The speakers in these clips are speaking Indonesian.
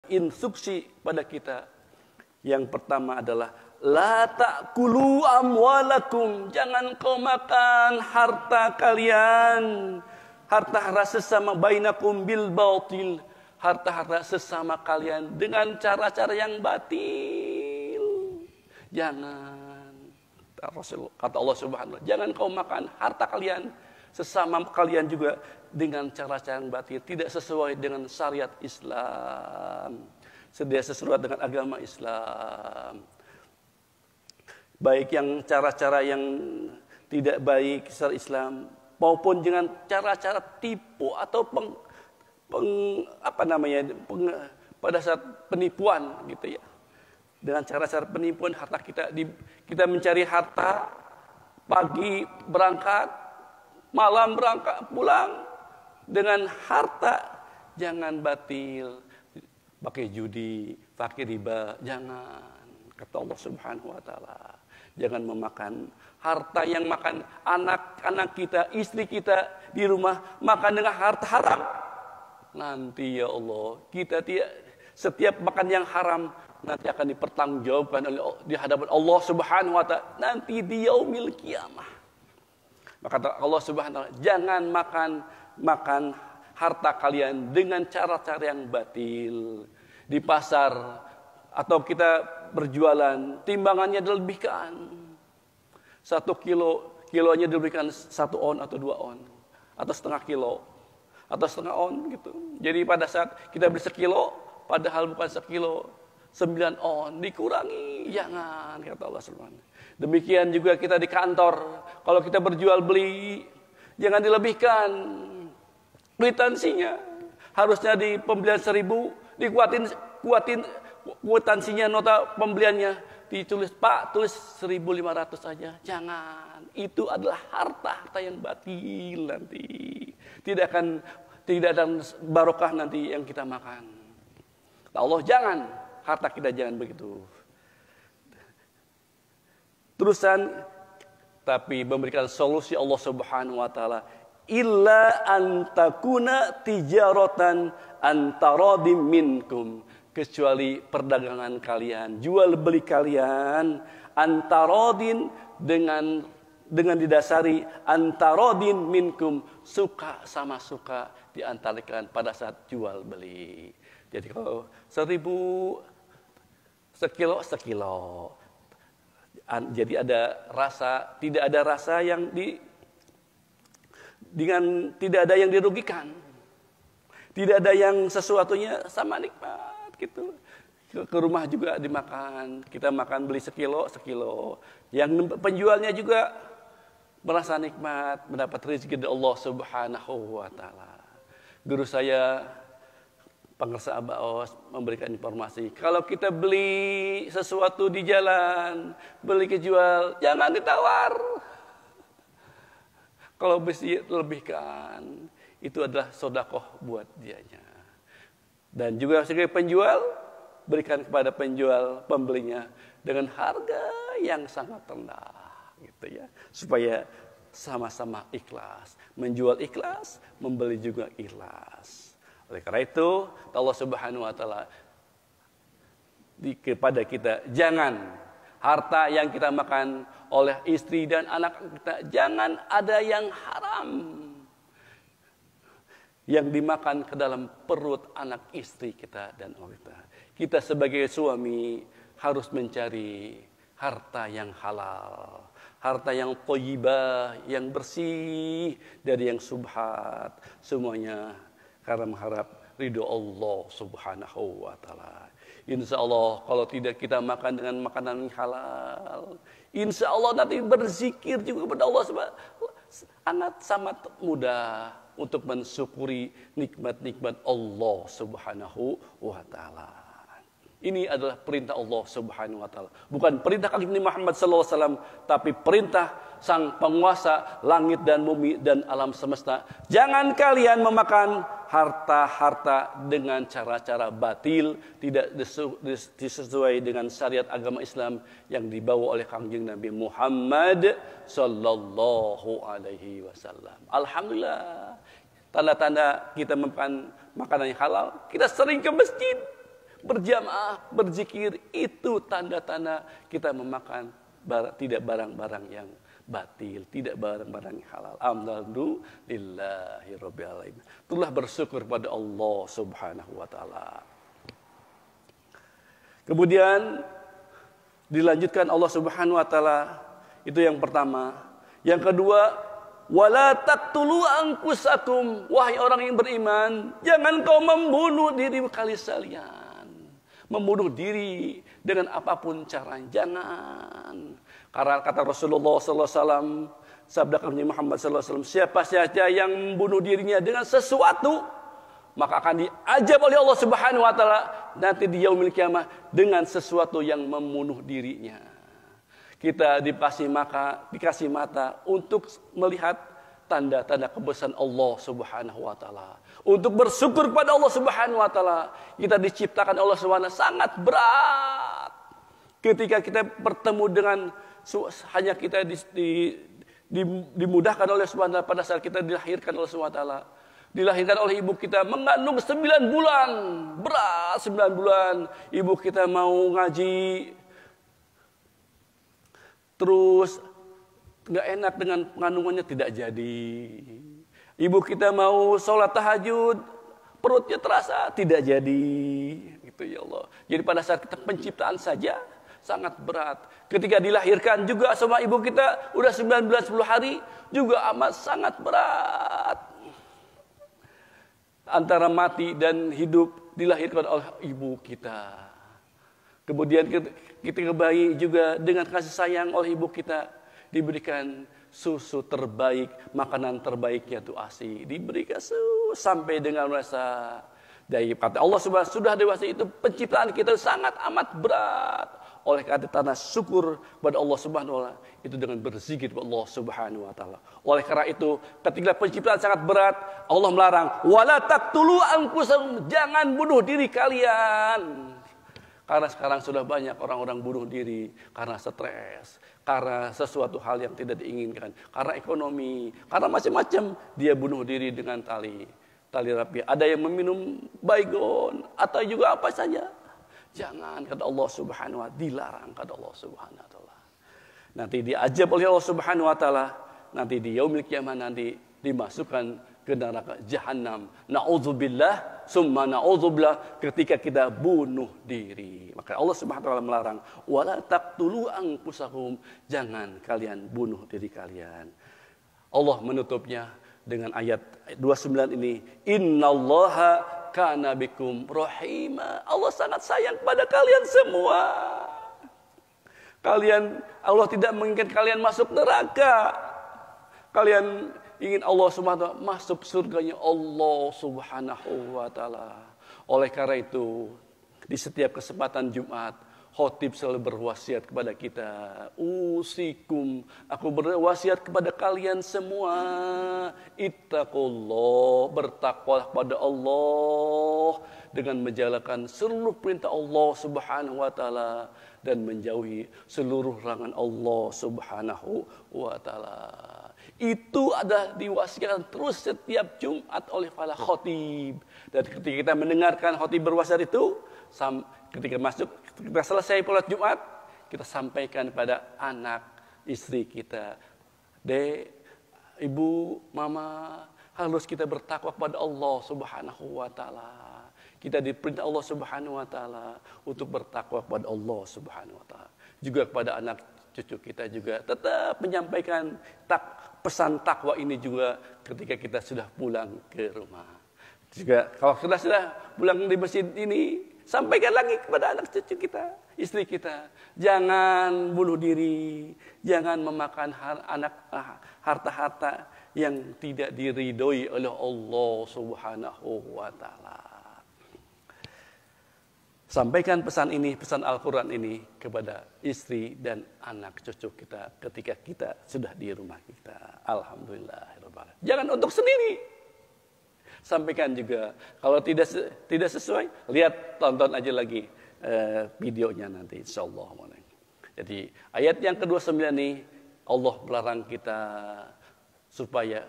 instruksi pada kita. Yang pertama adalah la ta'kulu amwalakum, jangan kau makan harta kalian, harta sesama bainakum bil batil, harta sesama kalian dengan cara-cara yang batil. Jangan, kata Allah Subhanahu wa taala, jangan kau makan harta kalian sesama kalian juga dengan cara-cara yang batil, tidak sesuai dengan syariat Islam, tidak sesuai dengan agama Islam. Baik yang cara-cara yang tidak baik secara Islam maupun dengan cara-cara tipu atau pada saat penipuan gitu ya. Dengan cara-cara penipuan harta kita mencari harta, pagi berangkat, malam berangkat pulang dengan harta, jangan batil, pakai judi, pakai riba, jangan. Kata Allah Subhanahu wa taala, jangan memakan harta yang makan anak-anak kita, istri kita di rumah makan dengan harta haram. Nanti ya Allah, kita setiap makan yang haram nanti akan dipertanggungjawabkan di hadapan Allah Subhanahu wa taala nanti di yaumil qiyamah. Maka Allah Subhanahu wa taala, jangan makan harta kalian dengan cara-cara yang batil. Di pasar atau kita berjualan, timbangannya dilebihkan. 1 kilonya dilebihkan 1 on atau 2 on, atau setengah kilo, atau setengah on gitu. Jadi pada saat kita beli 1 kilo, padahal bukan 1 kilo, 9 on, dikurangi. Jangan, kata Allah Subhanahu. Demikian juga kita di kantor, kalau kita berjual beli, jangan dilebihkan kwitansinya. Harusnya di pembelian 1.000, dikuatin kwitansinya, nota pembeliannya ditulis, Pak, tulis 1.500 saja. Jangan, itu adalah harta yang batil nanti. Tidak ada barokah nanti yang kita makan. Allah, jangan, harta kita jangan begitu. Terusan, tapi memberikan solusi Allah Subhanahu wa taala, illa antakuna tijaratan antaradim minkum, kecuali perdagangan kalian, jual beli kalian antarodin dengan didasari antarodin minkum, suka sama suka di antara kalian pada saat jual beli. Jadi kalau 1.000 sekilo. Jadi ada rasa, tidak ada rasa yang tidak ada yang dirugikan. Tidak ada yang sesuatunya sama nikmat gitu. Ke rumah juga dimakan, kita makan beli sekilo. Yang penjualnya juga merasa nikmat, mendapat rezeki dari Allah Subhanahu wa taala. Guru saya Pengersa Abaos memberikan informasi, kalau kita beli sesuatu di jalan, beli kejual, jangan ditawar. Kalau bisa lebihkan, itu adalah sedekah buat dianya. Dan juga sebagai penjual, berikan kepada pembelinya dengan harga yang sangat rendah, gitu ya, supaya sama-sama ikhlas, menjual ikhlas, membeli juga ikhlas. Oleh karena itu, Allah Subhanahu wa taala kepada kita, jangan harta yang kita makan oleh istri dan anak kita, jangan ada yang haram yang dimakan ke dalam perut anak istri kita dan wanita. Kita sebagai suami harus mencari harta yang halal, harta yang thayyibah, yang bersih dari yang subhat, semuanya karena mengharap ridho Allah Subhanahu wa taala. Insya Allah kalau tidak kita makan dengan makanan halal, insya Allah nanti berzikir juga kepada Allah sangat mudah untuk mensyukuri nikmat-nikmat Allah Subhanahu wa taala. Ini adalah perintah Allah Subhanahu wa taala. Bukan perintah kaki Muhammad sallallahu alaihi wasallam, tapi perintah sang penguasa langit dan bumi dan alam semesta. Jangan kalian memakan harta-harta dengan cara-cara batil, tidak disesuai dengan syariat agama Islam yang dibawa oleh Kangjeng Nabi Muhammad sallallahu alaihi wasallam. Alhamdulillah, tanda-tanda kita makan makanan yang halal, kita sering ke masjid. berjamaah, berzikir, itu tanda-tanda kita memakan tidak barang-barang yang batil, tidak barang-barang yang halal. Alhamdulillahirabbil alamin. Itulah bersyukur pada Allah Subhanahu wa taala. Kemudian dilanjutkan Allah Subhanahu wa taala, itu yang pertama. Yang kedua, wala taqtulu anfusakum, wahai orang yang beriman, jangan kau membunuh diri kalian. Membunuh diri dengan apapun caranya, jangan. Karena kata Rasulullah sallallahu alaihi wasallam, sabda Nabi Muhammad sallallahu alaihi wasallam, siapa saja yang membunuh dirinya dengan sesuatu, maka akan diajab oleh Allah Subhanahu wa taala nanti di yaumil kiamah dengan sesuatu yang membunuh dirinya. Kita dikasih mata untuk melihat tanda-tanda kebesaran Allah Subhanahu wa taala. Untuk bersyukur kepada Allah Subhanahu wa taala. Kita diciptakan Allah Subhanahu wa taala sangat berat. Ketika kita bertemu dengan hanya kita dimudahkan oleh Subhanahu wa taala pada saat kita dilahirkan oleh Subhanahu wa taala. Dilahirkan oleh ibu kita mengandung 9 bulan. Berat 9 bulan. Ibu kita mau ngaji, terus nggak enak dengan kandungannya, tidak jadi. Ibu kita mau sholat tahajud, perutnya terasa, tidak jadi. Gitu ya Allah. Jadi pada saat kita penciptaan saja sangat berat. Ketika dilahirkan juga sama ibu kita udah 19-10 hari juga amat sangat berat. Antara mati dan hidup dilahirkan oleh ibu kita. Kemudian kita bayi juga dengan kasih sayang oleh ibu kita diberikan susu terbaik, makanan terbaiknya itu ASI, diberikan susu sampai dengan rasa. Dari kata Allah Subhanahu sudah dewasa itu penciptaan kita sangat amat berat. Oleh karena tanah syukur kepada Allah Subhanahu wa taala itu dengan berzikir kepada Allah Subhanahu wa taala. Oleh karena itu ketika penciptaan sangat berat, Allah melarang wala taqtulu anfusakum, jangan bunuh diri kalian. Karena sekarang sudah banyak orang-orang bunuh diri karena stres, karena sesuatu hal yang tidak diinginkan, karena ekonomi, karena macam-macam dia bunuh diri dengan tali rapi. Ada yang meminum baygon atau juga apa saja. Jangan, kata Allah Subhanahu wa taala, dilarang kata Allah Subhanahu wa taala. Nanti diajab oleh Allah Subhanahu wa taala, nanti di yaumil qiyamah nanti dimasukkan ke neraka jahanam. Na'udzubillah, summa na'udzubillah, ketika kita bunuh diri. Maka Allah Subhanahu wa taala melarang, wala taqtulu anfusakum, jangan kalian bunuh diri kalian. Allah menutupnya dengan ayat 29 ini, innallaha kana bikum rahima. Allah sangat sayang pada kalian semua. Allah tidak menginginkan kalian masuk neraka. Kalian ingin Allah Subhanahu wa taala masuk surganya Allah Subhanahu wa taala. Oleh karena itu, di setiap kesempatan Jumat, khotib selalu berwasiat kepada kita, usikum, aku berwasiat kepada kalian semua, ittaqullah, bertakwalah kepada Allah dengan menjalankan seluruh perintah Allah Subhanahu wa taala dan menjauhi seluruh larangan Allah Subhanahu wa taala. Itu ada diwasiatkan terus setiap Jumat oleh para khotib. Dan ketika kita mendengarkan khotib berwasiat itu, ketika selesai sholat Jumat, kita sampaikan pada anak, istri kita, Dek, Ibu, Mama, harus kita bertakwa kepada Allah Subhanahu wa taala. Kita diperintah Allah Subhanahu wa taala untuk bertakwa kepada Allah Subhanahu wa taala. Juga kepada anak cucu kita juga tetap menyampaikan pesan takwa ini juga ketika kita sudah pulang ke rumah. Juga kalau sudah pulang di masjid ini, sampaikan lagi kepada anak cucu kita, istri kita, jangan bunuh diri, jangan memakan harta-harta yang tidak diridhoi oleh Allah Subhanahu wa taala. Sampaikan pesan ini, pesan Al-Quran ini kepada istri dan anak cucu kita ketika kita sudah di rumah kita. Alhamdulillah. Jangan untuk sendiri. Sampaikan juga. Kalau tidak sesuai, lihat, tonton aja lagi videonya nanti, insyaallah. Jadi ayat yang ke-29 ini, Allah melarang kita supaya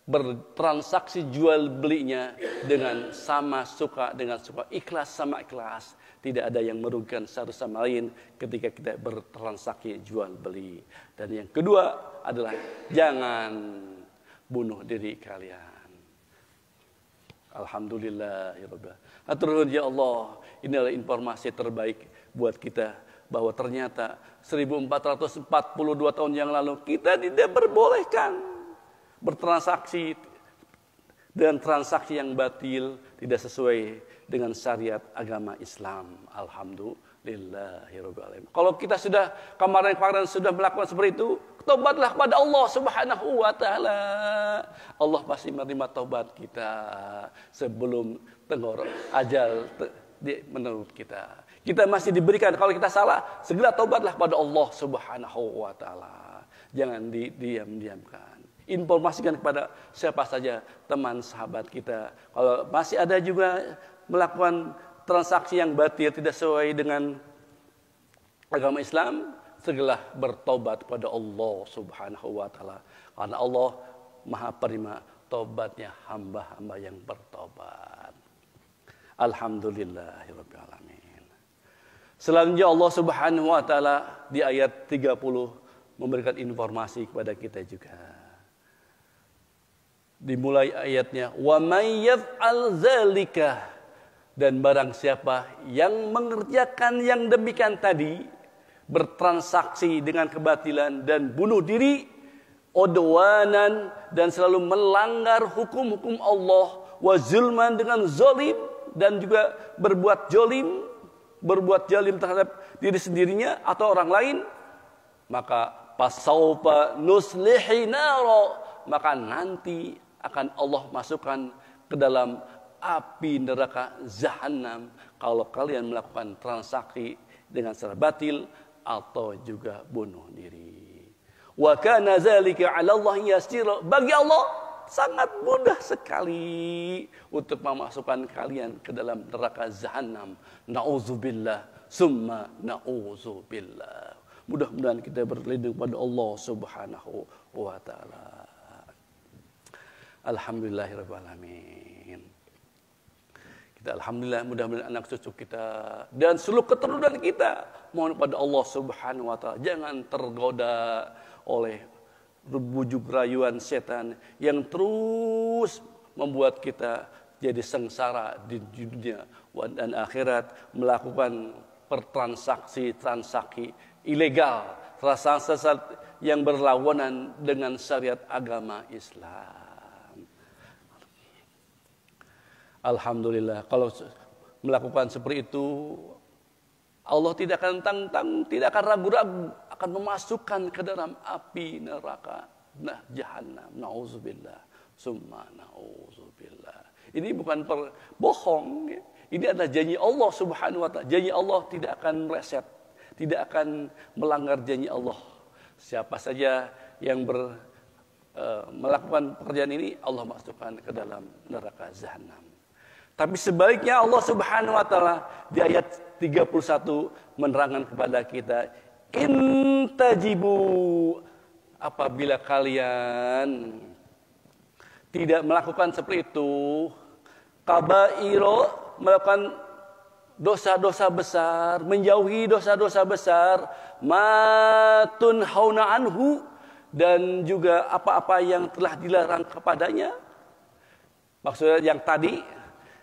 bertransaksi jual belinya dengan sama suka, dengan suka, ikhlas sama ikhlas. Tidak ada yang merugikan satu sama lain ketika kita bertransaksi jual beli. Dan yang kedua adalah jangan bunuh diri kalian. Alhamdulillahirabbil alamin. Ya Allah, inilah informasi terbaik buat kita bahwa ternyata 1442 tahun yang lalu kita tidak berbolehkan bertransaksi dengan transaksi yang batil, tidak sesuai dengan syariat agama Islam. Alhamdulillahirabbil alamin. Kalau kita sudah kemarin sudah melakukan seperti itu, tobatlah kepada Allah Subhanahu wa taala. Allah pasti menerima taubat kita sebelum tenggorok ajal menurut kita. Kita masih diberikan, kalau kita salah, segera taubatlah kepada Allah Subhanahu wa taala. Jangan diam-diamkan. Informasikan kepada siapa saja, teman sahabat kita. Kalau masih ada juga melakukan transaksi yang batil, tidak sesuai dengan agama Islam, segera bertobat kepada Allah Subhanahu wa taala. Karena Allah Maha penerima taubatnya hamba-hamba yang bertobat. Alhamdulillahirabbil alamin. Selanjutnya Allah Subhanahu wa taala di ayat 30 memberikan informasi kepada kita juga. Dimulai ayatnya, wa may yaf'al dzalika, dan barang siapa yang mengerjakan yang demikian tadi, bertransaksi dengan kebatilan dan bunuh diri, udwanan, dan selalu melanggar hukum-hukum Allah, wa zulman, dengan zalim, dan juga berbuat zalim terhadap diri sendirinya atau orang lain, maka fasaufa nuslihi naro, maka nanti akan Allah masukkan ke dalam api neraka Jahannam kalau kalian melakukan transaksi dengan secara batil atau juga bunuh diri. Wa kana zalika 'ala Allah yasir. Bagi Allah sangat mudah sekali untuk memasukkan kalian ke dalam neraka Jahannam. Nauzubillah summa nauzubillah. Mudah-mudahan kita berlindung pada Allah Subhanahu wa taala. Alhamdulillahirabbil alamin. Kita alhamdulillah, mudah-mudahan anak cucu kita dan seluruh keturunan kita mohon pada Allah Subhanahu wa taala jangan tergoda oleh bujuk rayuan setan yang terus membuat kita jadi sengsara di dunia dan akhirat, melakukan transaksi ilegal, transaksi yang berlawanan dengan syariat agama Islam. Alhamdulillah, kalau melakukan seperti itu, Allah tidak akan tidak akan ragu-ragu, akan memasukkan ke dalam api neraka Jahannam. Nauzubillah, summa nauzubillah. Ini bukan bohong, ya. Ini adalah janji Allah Subhanahu wa taala. Janji Allah tidak akan meleset, tidak akan melanggar janji Allah. Siapa saja yang melakukan pekerjaan ini, Allah masukkan ke dalam neraka Jahannam. Tapi sebaliknya Allah Subhanahu wa taala di ayat 31 menerangkan kepada kita, intajibu, apabila kalian tidak melakukan seperti itu, kabairo, melakukan dosa-dosa besar, menjauhi dosa-dosa besar, matun hauna anhu, dan juga apa-apa yang telah dilarang kepadanya. Maksudnya yang tadi,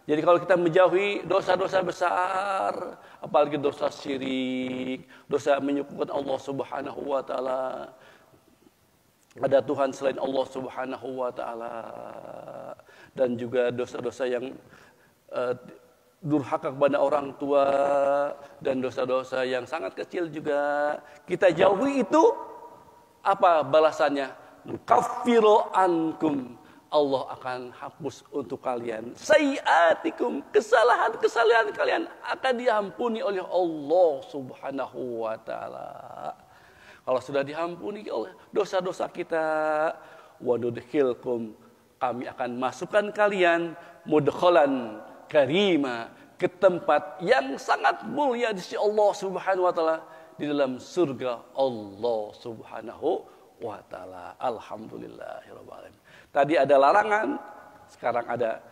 jadi kalau kita menjauhi dosa-dosa besar, apalagi dosa syirik, dosa menyekutukan Allah Subhanahu wa taala, ada Tuhan selain Allah Subhanahu wa taala, dan juga dosa-dosa yang durhaka kepada orang tua, dan dosa-dosa yang sangat kecil juga kita jauhi itu, apa balasannya? Kaffiru ankum, Allah akan hapus untuk kalian sayiatikum, kesalahan kalian akan diampuni oleh Allah Subhanahu wa taala. Kalau sudah diampuni oleh dosa-dosa kita, wa nudkhilkum, kami akan masukkan kalian mudkhalan karima, ke tempat yang sangat mulia di sisi Allah Subhanahu wa taala, di dalam surga Allah Subhanahu wa taala. Alhamdulillahirabbil alamin. Tadi ada larangan, sekarang ada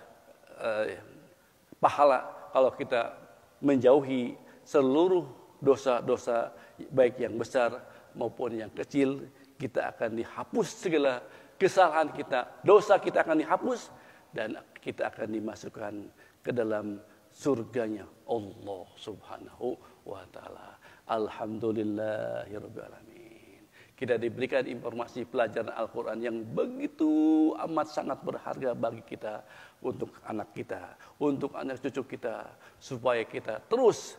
pahala kalau kita menjauhi seluruh dosa-dosa baik yang besar maupun yang kecil. Kita akan dihapus segala kesalahan kita, dosa kita akan dihapus dan kita akan dimasukkan ke dalam surganya Allah Subhanahu wa taala. Alhamdulillahirabbil alamin. Kita diberikan informasi pelajaran Al-Qur'an yang begitu amat sangat berharga bagi kita, untuk anak kita, untuk anak cucu kita, supaya kita terus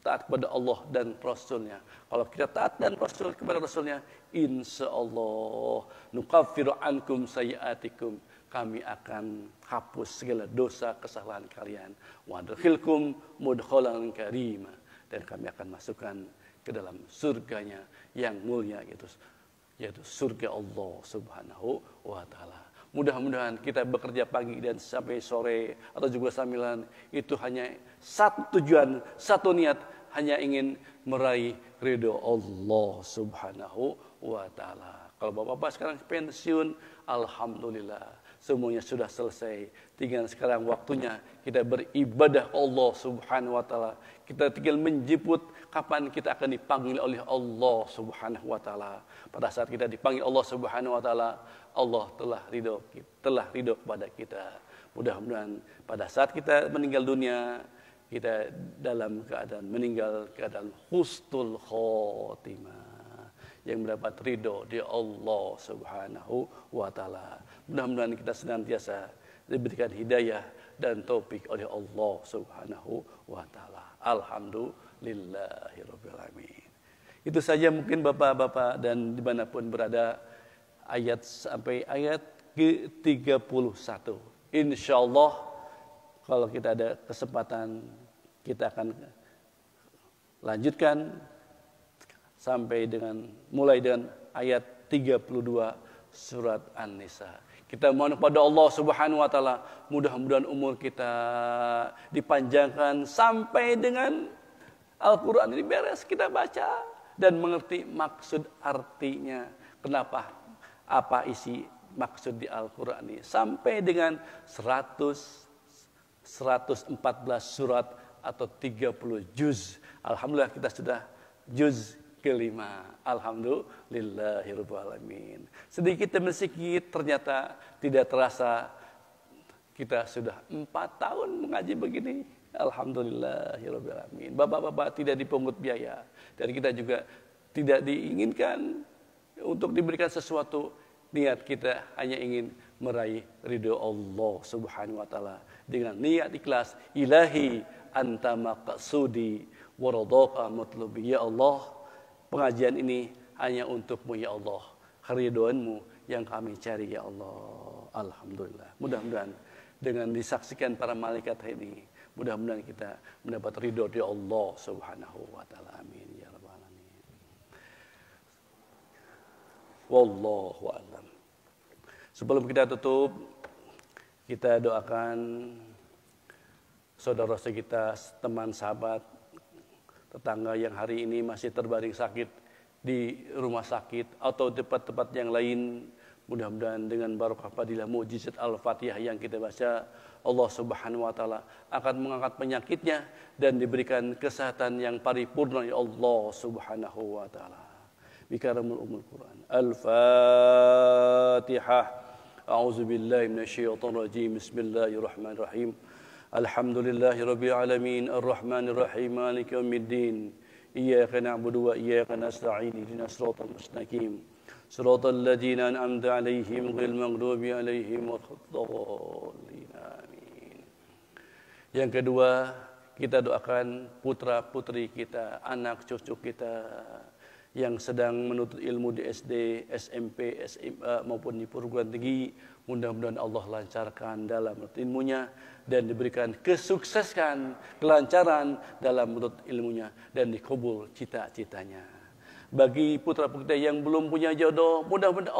taat kepada Allah dan Rasulnya. Kalau kita taat dan Rasul kepada Rasulnya, insya Allah nukaffiru ankum sayiatikum, kami akan hapus segala dosa kesalahan kalian. Wa adkhilkum mudkhalan karima, dan kami akan masukkan ke dalam surganya yang mulia, yaitu surga Allah Subhanahu wa taala. Mudah-mudahan kita bekerja pagi dan sampai sore atau juga sambilan itu hanya satu tujuan, satu niat, hanya ingin meraih ridho Allah Subhanahu wa taala. Kalau bapak-bapak sekarang pensiun, alhamdulillah, semuanya sudah selesai. Tinggal sekarang waktunya kita beribadah Allah Subhanahu wa taala. Kita tinggal menjemput kapan kita akan dipanggil oleh Allah Subhanahu wa taala. Pada saat kita dipanggil Allah Subhanahu wa taala, Allah telah ridho kepada kita. Mudah-mudahan pada saat kita meninggal dunia, kita dalam keadaan meninggal keadaan husnul khotimah, yang mendapat ridho di Allah Subhanahu wa taala. Mudah-mudahan kita senantiasa diberikan hidayah dan taufik oleh Allah Subhanahu wa taala. Alhamdulillahirabbil alamin. Itu saja mungkin bapak-bapak dan dimanapun berada, ayat sampai ayat ke-31. Insyaallah kalau kita ada kesempatan, kita akan lanjutkan sampai mulai dengan ayat 32 surat An-Nisa. Kita mohon kepada Allah Subhanahu wa taala, mudah-mudahan umur kita dipanjangkan sampai dengan Al-Qur'an ini beres kita baca dan mengerti maksud artinya. Kenapa? Apa isi maksud di Al-Qur'an ini? Sampai dengan 114 surat atau 30 juz. Alhamdulillah kita sudah juz kelima. Alhamdulillahirabbil alamin. Sedikit demi sedikit ternyata tidak terasa kita sudah 4 tahun mengaji begini. Alhamdulillahirabbil alamin. Bapak-bapak tidak dipungut biaya, dan kita juga tidak diinginkan untuk diberikan sesuatu. Niat kita hanya ingin meraih ridho Allah Subhanahu wa taala dengan niat ikhlas. Ilahi anta maqsudi wa radaka matlubi. Ya Allah, pengajian ini hanya untukmu ya Allah. Keridhoanmu yang kami cari ya Allah. Alhamdulillah. Mudah-mudahan dengan disaksikan para malaikat ini, mudah-mudahan kita mendapat ridho dari Allah Subhanahu wa taala. Amin ya rabbal alamin. Wallahu a'lam. Sebelum kita tutup, kita doakan saudara kita, teman, sahabat, tetangga yang hari ini masih terbaring sakit di rumah sakit atau tempat-tempat yang lain. Mudah-mudahan dengan barokah fadilah mukjizat Al-Fatihah yang kita baca, Allah Subhanahu wa taala akan mengangkat penyakitnya dan diberikan kesehatan yang paripurna ya Allah Subhanahu wa taala. Bikaramul umul Quran. Al-Fatihah. A'udzu billahi minasyaitonir rajim. Bismillahirrahmanirrahim. Alhamdulillahirabbil alamin, arrahmanir rahim, maliki yaumiddin. Iyyaka na'budu wa iyyaka nasta'in. Ihdinas siratal mustaqim. Siratal ladzina an'amta 'alaihim ghairil maghdubi 'alaihim waladdallin. Amin. Yang kedua, kita doakan putra-putri kita, anak cucu kita yang sedang menuntut ilmu di SD, SMP, SMA maupun di perguruan tinggi. Mudah-mudahan Allah lancarkan dalam menuntut ilmunya dan diberikan kesuksesan, kelancaran dalam menuntut ilmunya dan dikabul cita-citanya. Bagi putra-putri yang belum punya jodoh, mudah-mudahan